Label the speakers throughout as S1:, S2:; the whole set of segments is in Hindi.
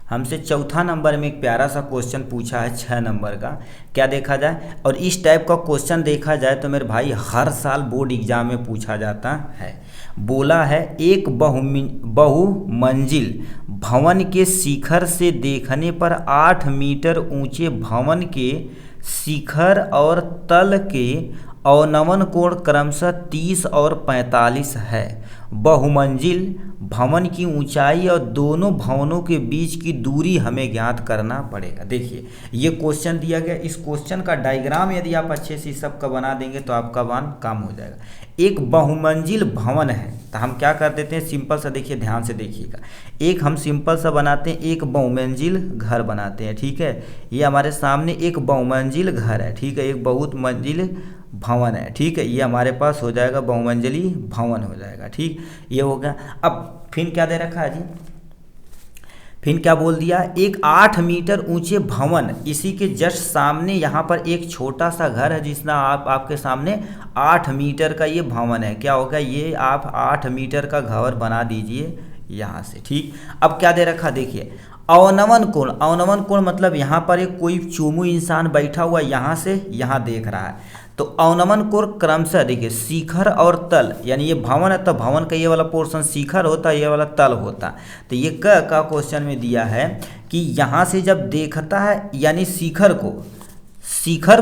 S1: हमसे चौथा नंबर में एक प्यारा सा क्वेश्चन पूछा है 6 नंबर का। क्या देखा जाए, और इस टाइप का क्वेश्चन देखा जाए तो मेरे भाई हर साल बोर्ड एग्जाम में पूछा जाता है। बोला है एक बहुमंजिल भवन के शिखर से देखने पर 8 मीटर ऊंचे भवन के शिखर और तल के अवनमन कोण क्रमशः 30 और 45 है। बहुमंजिल भवन की ऊंचाई और दोनों भवनों के बीच की दूरी हमें ज्ञात करना पड़ेगा। देखिए ये क्वेश्चन दिया गया, इस क्वेश्चन का डायग्राम यदि आप अच्छे से सबका बना देंगे तो आपका मान काम हो जाएगा। एक बहुमंजिल भवन है तो हम क्या कर देते हैं, सिंपल सा देखिए, ध्यान से देखिएगा। एक हम सिंपल सा बनाते हैं, एक बहुमंजिल घर बनाते हैं, ठीक है। ये हमारे सामने एक बहुमंजिल घर है, ठीक है, एक बहुत मंजिल भवन है, ठीक है। ये हमारे पास हो जाएगा बहुमंजिली भवन हो जाएगा, ठीक। ये हो गया। अब फिर क्या दे रखा है जी, फिर क्या बोल दिया, एक 8 मीटर ऊंचे भवन, इसी के जस्ट सामने यहाँ पर एक छोटा सा घर है जिसमें आपके सामने 8 मीटर का ये भवन है। क्या होगा, ये आप 8 मीटर का घर बना दीजिए यहाँ से, ठीक। अब क्या दे रखा, देखिए अवनमन कोण, अवनमन कोण मतलब यहाँ पर एक कोई चोमू इंसान बैठा हुआ यहाँ से यहाँ देख रहा है, तो अवनमन कोण क्रमशः देखिए शिखर और तल, यानी ये भवन है तो भवन का ये वाला पोर्शन शिखर होता है, ये वाला तल होता। तो ये का क्वेश्चन में दिया है कि यहाँ से जब देखता है, यानी शिखर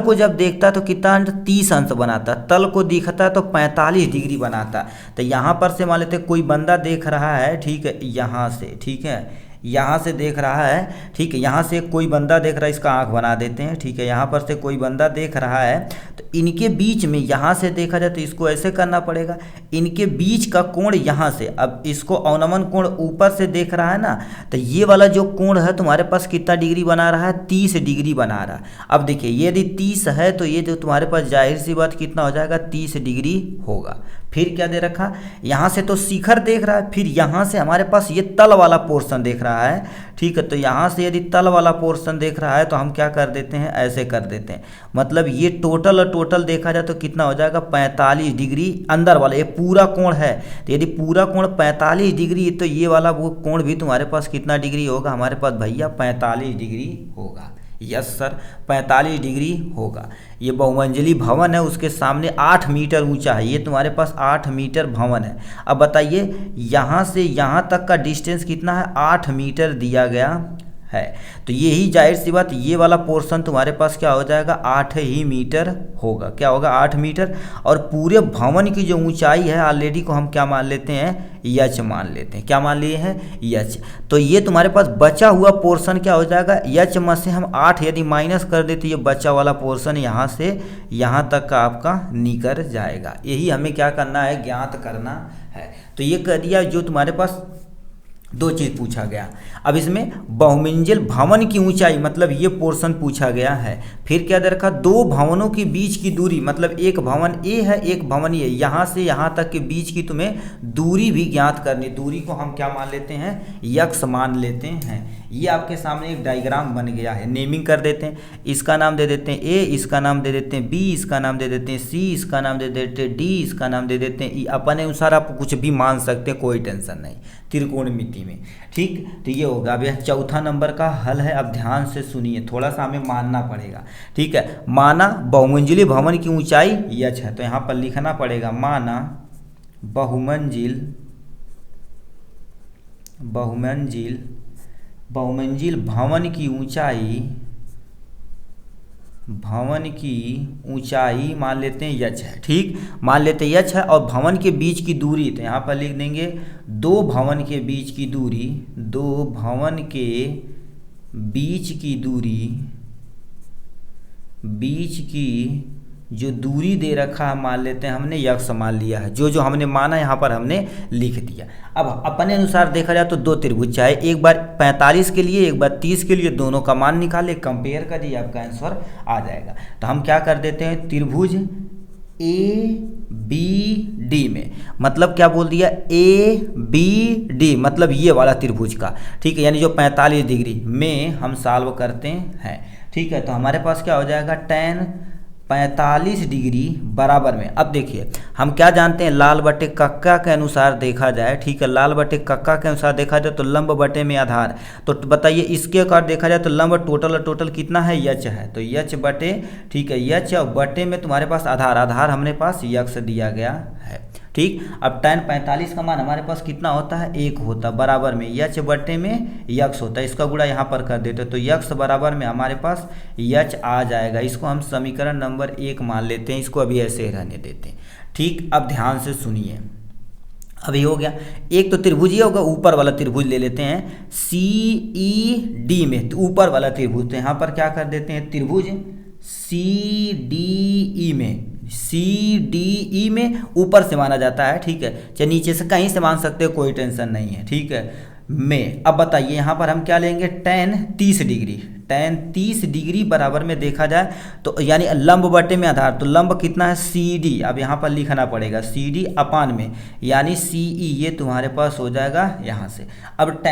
S1: को जब देखता है तो कितना 30 अंश बनाता, तल को दिखता है तो 45 डिग्री बनाता। तो यहाँ पर से मान लेते कोई बंदा देख रहा है, ठीक है, यहाँ से, ठीक है, यहाँ से देख रहा है, ठीक है, यहाँ से कोई बंदा देख रहा है, इसका आँख बना देते हैं, ठीक है, यहाँ पर से कोई बंदा देख रहा है तो इनके बीच में यहाँ से देखा जाए तो इसको ऐसे करना पड़ेगा, इनके बीच का कोण यहाँ से, अब इसको अवनमन कोण ऊपर से देख रहा है ना, तो ये वाला जो कोण है तुम्हारे पास कितना डिग्री बना रहा है, 30 डिग्री बना रहा है। अब देखिए ये यदि 30 है तो ये जो तुम्हारे पास जाहिर सी बात कितना हो जाएगा, 30 डिग्री होगा। फिर क्या दे रखा, यहाँ से तो शिखर देख रहा है, फिर यहाँ से हमारे पास ये तल वाला पोर्शन देख रहा है, ठीक है। तो यहाँ से यदि तल वाला पोर्शन देख रहा है तो हम क्या कर देते हैं, ऐसे कर देते हैं, मतलब ये टोटल देखा जाए तो कितना हो जाएगा, 45 डिग्री अंदर वाला, ये पूरा कोण है। तो यदि पूरा कोण 45 डिग्री तो ये वाला वो कोण भी तुम्हारे पास कितना डिग्री होगा, हमारे पास भैया 45 डिग्री होगा। यस सर, 45 डिग्री होगा। ये बहुमंजिली भवन है, उसके सामने 8 मीटर ऊंचा है, ये तुम्हारे पास 8 मीटर भवन है। अब बताइए यहाँ से यहाँ तक का डिस्टेंस कितना है, 8 मीटर दिया गया है, तो यही जाहिर सी बात ये वाला पोर्शन तुम्हारे पास क्या हो जाएगा, 8 ही मीटर होगा। क्या होगा, 8 मीटर। और पूरे भवन की जो ऊंचाई है ऑलरेडी को हम क्या मान लेते हैं, यच मान लेते हैं। क्या मान लिए हैं, यच। तो ये तुम्हारे पास बचा हुआ पोर्शन क्या हो जाएगा, यच में से हम 8 यदि माइनस कर देते, ये बचा वाला पोर्शन यहाँ से यहाँ तक का आपका निकल जाएगा। यही हमें क्या करना है, ज्ञात करना है। तो ये कह दिया, जो तुम्हारे पास 2 चीज़ पूछा गया। अब इसमें बहुमंजिल भवन की ऊंचाई मतलब ये पोर्शन पूछा गया है। फिर क्या दे रखा, 2 भवनों के बीच की दूरी, मतलब एक भवन ए है एक भवन ए, यहाँ से यहाँ तक के बीच की तुम्हें दूरी भी ज्ञात करनी। दूरी को हम क्या मान लेते हैं, यक्स मान लेते हैं। ये आपके सामने एक डायग्राम बन गया है, नेमिंग कर देते हैं। इसका नाम दे देते हैं ए, इसका नाम दे देते हैं बी, इसका नाम दे देते हैं सी, इसका नाम दे देते हैं डी, इसका नाम दे देते हैं ई। अपने अनुसार आप कुछ भी मान सकते हैं, कोई टेंशन नहीं त्रिकोणमिति में, ठीक। तो ये होगा। अब यह चौथा नंबर का हल है, अब ध्यान से सुनिए, थोड़ा सा हमें मानना पड़ेगा, ठीक है। माना बहुमंजिली भवन की ऊंचाई यच है, तो यहाँ पर लिखना पड़ेगा माना बहुमंजिल भवन की ऊंचाई मान लेते हैं यच है, ठीक, मान लेते हैं यच है। और भवन के बीच की दूरी, तो यहाँ पर लिख देंगे 2 भवन के बीच की दूरी, 2 भवन के बीच की जो दूरी दे रखा है मान लेते हैं हमने यक्स मान लिया है, जो हमने माना यहाँ पर हमने लिख दिया। अब अपने अनुसार देखा जाए तो 2 त्रिभुज चाहे एक बार 45 के लिए एक बार 30 के लिए, दोनों का मान निकाले, कंपेयर करिए, आपका आंसर आ जाएगा। तो हम क्या कर देते हैं, त्रिभुज ए बी डी में, मतलब क्या बोल दिया, ए बी डी मतलब ये वाला त्रिभुज का, ठीक है, यानी जो 45 डिग्री में हम सॉल्व करते हैं, ठीक है। तो हमारे पास क्या हो जाएगा, tan 45 डिग्री बराबर में, अब देखिए हम क्या जानते हैं, लाल बटे कक्का के अनुसार देखा जाए, ठीक है, लाल बटे कक्का के अनुसार देखा जाए तो लंब बटे में आधार, तो बताइए इसके अकॉर्ड देखा जाए तो लंब टोटल कितना है, यच है, तो यच बटे, ठीक है, यच और बटे में तुम्हारे पास आधार, आधार हमने पास यक्स दिया गया है, ठीक। अब tan 45 का मान हमारे पास कितना होता है, 1 होता है, बराबर में यच बटे में यक्स होता है, इसका गुणा यहाँ पर कर देते तो यक्स बराबर में हमारे पास यच आ जाएगा। इसको हम समीकरण नंबर 1 मान लेते हैं, इसको अभी ऐसे रहने देते हैं, ठीक। अब ध्यान से सुनिए, अभी हो गया, एक तो त्रिभुज ही होगा, ऊपर वाला त्रिभुज ले लेते हैं CED में, तो ऊपर वाला त्रिभुज, तो यहाँ पर क्या कर देते हैं, त्रिभुज CDE में, CDE में ऊपर से माना जाता है, ठीक है, चाहे नीचे से कहीं से मान सकते हो, कोई टेंशन नहीं है, ठीक है। में अब बताइए यहाँ पर हम क्या लेंगे, tan 30 डिग्री, tan 30 डिग्री बराबर में देखा जाए तो यानी लंब बटे में आधार, तो लंब कितना है CD, अब यहाँ पर लिखना पड़ेगा CD अपान में यानी CE, ये तुम्हारे पास हो जाएगा यहाँ से। अब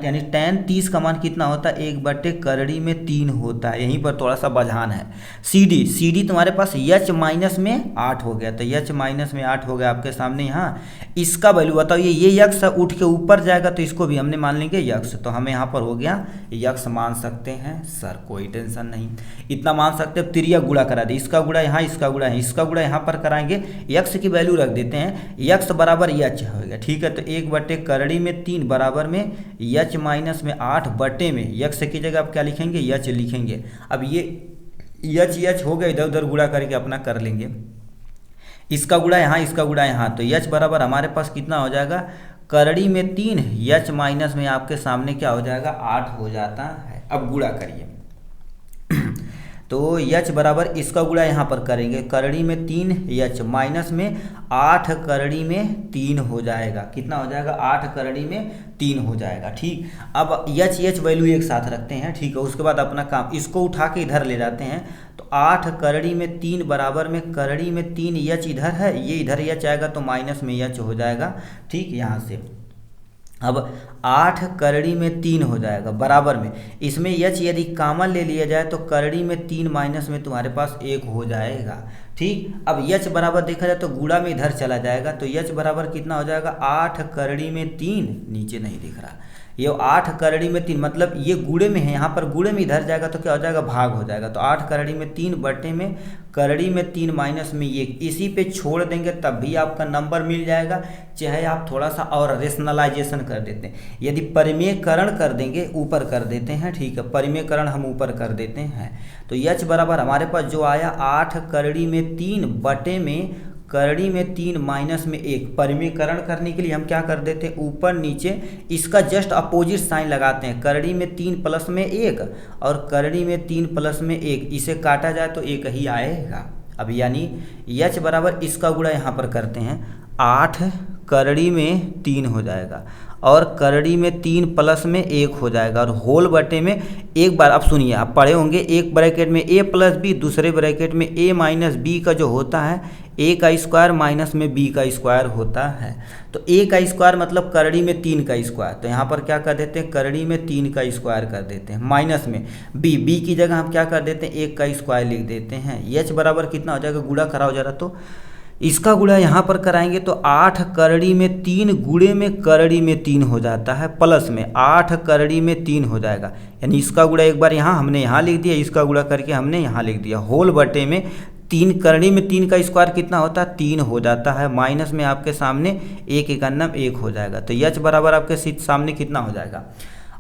S1: यानी tan 30 का मान कितना होता है, 1 बटे करड़ी में 3 होता है, यहीं पर थोड़ा सा बझान है। CD तुम्हारे पास यच माइनस में 8 हो गया, तो यच माइनस में 8 हो गया आपके सामने यहाँ। इसका वैल्यू बताओ, ये यक्स उठ के ऊपर जाएगा तो इसको भी हमने मान लेंगे यक्स, तो हमें यहाँ पर हो गया यक्स मान सकते हैं सर, कोई टेंशन नहीं, इतना मान सकते हैं। तिरिया गुणा करा दे, इसका गुणा यहाँ, इसका गुणा है, इसका गुणा यहाँ पर कराएंगे, यक्स की वैल्यू रख देते हैं, यक्स बराबर यच होगा, ठीक है। तो 1 बटे करड़ी में 3 बराबर में यच माइनस में 8 बटे में यक्स की जगह आप क्या लिखेंगे, यच लिखेंगे। अब ये यच हो गया, इधर उधर गुणा करके अपना कर लेंगे, इसका गुणा यहाँ, इसका गुणा यहाँ, तो यच बराबर हमारे पास कितना हो जाएगा, करड़ी में 3 यच माइनस में आपके सामने क्या हो जाएगा, 8 हो जाता है। अब गुणा करिए तो यच बराबर इसका गुणा यहाँ पर करेंगे, करड़ी में 3 यच माइनस में 8 करड़ी में 3 हो जाएगा, कितना हो जाएगा, 8 करड़ी में 3 हो जाएगा, ठीक। अब यच वैल्यू एक साथ रखते हैं, ठीक है, उसके बाद अपना काम, इसको उठा के इधर ले जाते हैं, तो 8 करड़ी में 3 बराबर में करड़ी में 3 यच इधर है, ये इधर यच आएगा तो माइनस में यच हो जाएगा, ठीक, यहाँ से। अब 8 करड़ी में 3 हो जाएगा बराबर में, इसमें यच यदि कॉमन ले लिया जाए तो करड़ी में 3 माइनस में तुम्हारे पास 1 हो जाएगा, ठीक। अब यच बराबर देखा जाए तो गुणा में इधर चला जाएगा, तो यच बराबर कितना हो जाएगा, 8 करड़ी में 3, नीचे नहीं दिख रहा, ये 8 करड़ी में 3 मतलब ये गुणे में है, यहाँ पर गुणे में इधर जाएगा तो क्या हो जाएगा, भाग हो जाएगा, तो 8 करड़ी में 3 बटे में करड़ी में 3 माइनस में 1, इसी पे छोड़ देंगे तब भी आपका नंबर मिल जाएगा, चाहे आप थोड़ा सा और रेशनलाइजेशन कर देते हैं, यदि परिमेयकरण कर देंगे, ऊपर कर देते हैं, ठीक है, परिमेयकरण हम ऊपर कर देते हैं, तो यच बराबर हमारे पास जो आया 8 करड़ी में 3 बटे में करड़ी में 3 माइनस में 1, परिमेयकरण करने के लिए हम क्या कर देते हैं, ऊपर नीचे इसका जस्ट अपोजिट साइन लगाते हैं, करड़ी में 3 प्लस में 1 और करड़ी में 3 प्लस में 1, इसे काटा जाए तो 1 ही आएगा। अब यानी यच बराबर इसका गुणा यहाँ पर करते हैं, 8 करड़ी में 3 हो जाएगा और करड़ी में 3 प्लस में 1 हो जाएगा और होल बटे में एक बार, अब सुनिए आप पढ़े होंगे, एक ब्रैकेट में a प्लस बी, दूसरे ब्रैकेट में a माइनस बी का जो होता है a का स्क्वायर माइनस में b का स्क्वायर होता है, तो a का स्क्वायर मतलब करड़ी में 3 का स्क्वायर, तो यहाँ पर क्या कर देते हैं, करड़ी में 3 का स्क्वायर कर देते हैं, माइनस में b की जगह हम क्या कर देते हैं, 1 का स्क्वायर लिख देते हैं। h बराबर कितना हो जाएगा, गुणा करा हो जा रहा, तो इसका गुणा यहाँ पर कराएंगे तो 8 करड़ी में 3 गुणे में करड़ी में 3 हो जाता है, प्लस में 8 करड़ी में 3 हो जाएगा, यानी इसका गुणा एक बार यहाँ हमने यहाँ लिख दिया, इसका गुणा करके हमने यहाँ लिख दिया, होल बटे में 3 करड़ी में 3 का स्क्वायर कितना होता है, 3 हो जाता है, माइनस में आपके सामने 1 एकन्नम 1 हो जाएगा, तो यच बराबर आपके सामने कितना हो जाएगा।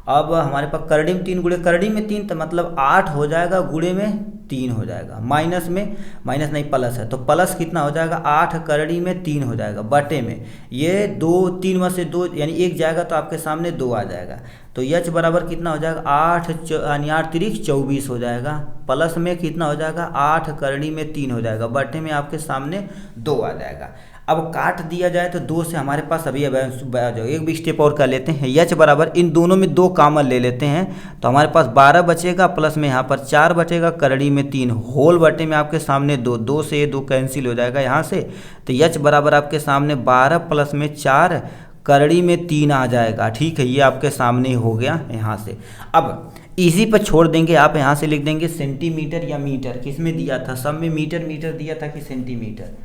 S1: अब हमारे पास करड़ी में 3 गुणे करड़ी में 3 तो मतलब 8 हो जाएगा, गुणे में 3 हो जाएगा, माइनस में माइनस नहीं प्लस है तो प्लस कितना हो जाएगा, 8 करड़ी में 3 हो जाएगा, बटे में ये 2 3 में से 2 यानी 1 जाएगा तो आपके सामने 2 आ जाएगा, तो यच बराबर कितना हो जाएगा, 8 यानी 8 तिरिक 24 हो जाएगा, प्लस में कितना हो जाएगा, 8 करड़ी में 3 हो जाएगा, बटे में आपके सामने 2 आ जाएगा। अब काट दिया जाए तो 2 से हमारे पास अभी एक भी स्टेप और कर लेते हैं, यच बराबर इन दोनों में 2 कॉमन ले लेते हैं तो हमारे पास 12 बचेगा, प्लस में यहाँ पर 4 बचेगा, करड़ी में 3, होल बटे में आपके सामने 2, 2 से 2 कैंसिल हो जाएगा यहाँ से, तो यच बराबर आपके सामने 12 प्लस में 4 करड़ी में 3 आ जाएगा। ठीक है, ये आपके सामने हो गया यहाँ से। अब इसी पर छोड़ देंगे, आप यहाँ से लिख देंगे सेंटीमीटर या मीटर। किस में दिया था, सब में मीटर मीटर दिया था कि सेंटीमीटर,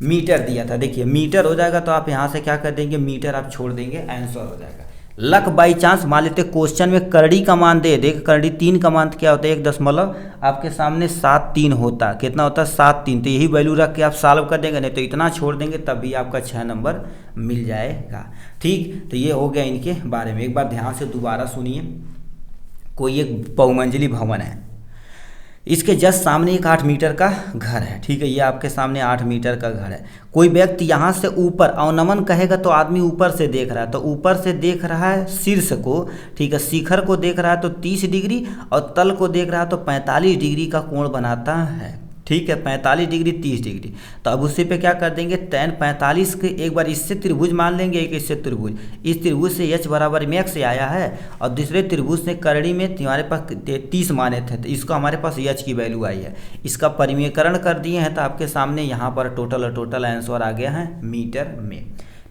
S1: मीटर दिया था। देखिए मीटर हो जाएगा तो आप यहाँ से क्या कर देंगे, मीटर आप छोड़ देंगे, आंसर हो जाएगा। लक बाई चांस मान लेते क्वेश्चन में करड़ी का मान दे देख, करड़ी 3 का मान क्या होता है, 1 आपके सामने 7-3 होता, कितना होता है 7-3, तो यही वैल्यू रख के आप सॉल्व कर देंगे, नहीं तो इतना छोड़ देंगे तब भी आपका 6 नंबर मिल जाएगा। ठीक, तो ये हो गया इनके बारे में। एक बार ध्यान से दोबारा सुनिए। कोई एक बहुमंजिली भवन है, इसके जस्ट सामने एक 8 मीटर का घर है। ठीक है, ये आपके सामने 8 मीटर का घर है। कोई व्यक्ति यहाँ से ऊपर, अवनमन कहेगा तो आदमी ऊपर से देख रहा है, तो ऊपर से देख रहा है शीर्ष को, ठीक है, शिखर को देख रहा है तो 30 डिग्री, और तल को देख रहा है तो 45 डिग्री का कोण बनाता है। ठीक है, 45 डिग्री 30 डिग्री। तो अब उसी पे क्या कर देंगे, tan 45 के एक बार इससे त्रिभुज मान लेंगे, एक इससे त्रिभुज, इस त्रिभुज से h बराबर मैक्स से आया है, और दूसरे त्रिभुज से करड़ी में हमारे पास 30 माने थे, तो इसको हमारे पास h की वैल्यू आई है। इसका परिमेयकरण कर दिए हैं तो आपके सामने यहाँ पर टोटल आंसर आ गया है मीटर में।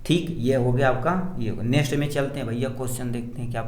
S1: ठीक, ये हो गया आपका। ये नेक्स्ट में चलते हैं भैया, क्वेश्चन देखते हैं क्या